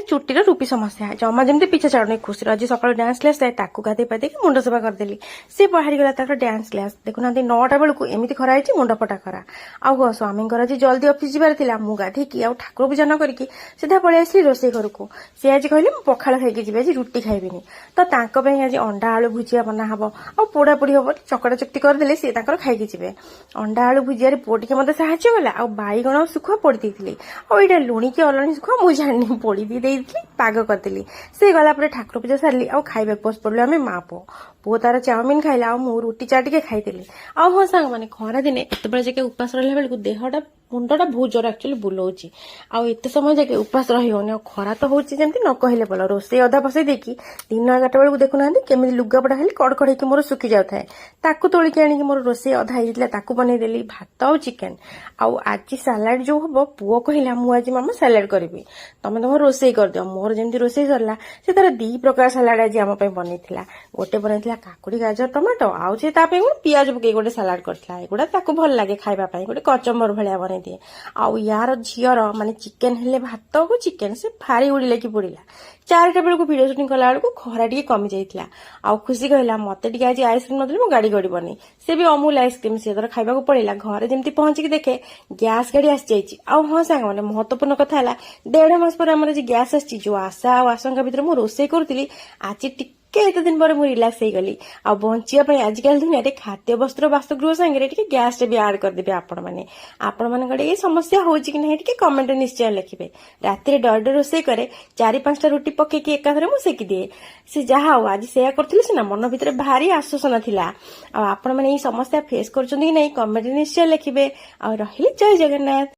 चुटीर रूपी समस्या जमा जमी पीछे छाड़ू खुशी आज सका डांस क्लास ताकू गाधे पाधे मुंड सफा करदेली सी बाहरी गला तार डांस क्लास देखुना 9टा बेलू एमती खरा है मुंड फटा खरा आउ स्वामी आज जल्दी ऑफिस जीवार था मु गाधेकी आउ ठाकुर पूजा न करके सीधा पलि आसली रोसे घर को सी आज कहले पखाड़ खाई जी आज रुटी खाइबिनी तो आज अंडा आलू भुजिया बना हम आ पोड़ा पोड़ी हम चकड़ा चकटी करदे सी खाई जी अंडा आलू भुजिया पुओ टे मत साहय गला आ बैगण सुखुआ पोड़ी देती आईटा लुणी की अलणी सुखुआ मुझे जानी पोड़ी दी पाग करदेली से गला ठाकुर पूजा सारे आ खाइबा बस पड़े आम माँ पुओ तार चाउमिन खाइला आ मु रुटी चा टे खाईदेली आ हाँ सांग मैंने खरा दिने एत जाके उपास रहा बेलू देहटा मुंडा बहुत जोर एक्चुअली बुलाऊँच आते समय जाके उपास रही खरा तो होती न कहले भल रोसे अधा बसई देकी 3-11 बेलू देखुना केमी लुगापटा खाली कड़कड़ होकर मोर सुखी जाए ताकू तोलिक आनी मोर रोसे अधा होता बनईदेली भात आ चिकेन आज सालाड जो हम पुओ कहला मुझे मामा सालाड करी तुम तुम रोसे करद मोर जमी रोसे सरला से तार 2 प्रकार सालाड आज आम बनई गोटे बनई काकुड़ी गाजर टमाटो आउ से पियाज पकई गोटे सालाड करता एगुड़ा भल लगे खावाई गोटे कचम्बर भाया बन दिए आउ यार झीर माने चिकेन हेले भात को चिकेन से भारी उड़िला कि पड़ा 4टा बेलू भिडियो सुटिंग कला बेलू खरा टे कमी जाइए आउ खुशी कहला मत आज आइसक्रीम नदेली मो गाड़ी गड़ी बनी से भी अमूल आइसक्रीम सी तर खाइबा पड़ा घरे जमी पहुंचिक देखे गैस गाड़ी आसी जाइए आउ हाँ सांग मैंने महत्वपूर्ण कथा है 1.5 मास पर आम गैस आसी जो आशा आ आशंका भितर मुझे रोसे करी आज एत दिन पर मुझे रिलैक्स हो गली आ बचापी आजिकल दुनिया खाद्य वस्त्र बासगृह सांगे गैस भी आड करदे आपण मैंने ये समस्या होगी कि नहीं कमेंट निश्चय लिखे राति डर रोसे करे 4-5टा रुटी पकईकि एकाथरे मुझे सेकी दिए से जहा हो आज से सीना मन भितर भारी आश्वासन थिला आपण मैंने समस्या फेस कर कमेंट निश्चय लिखे आ रही जय जगन्नाथ।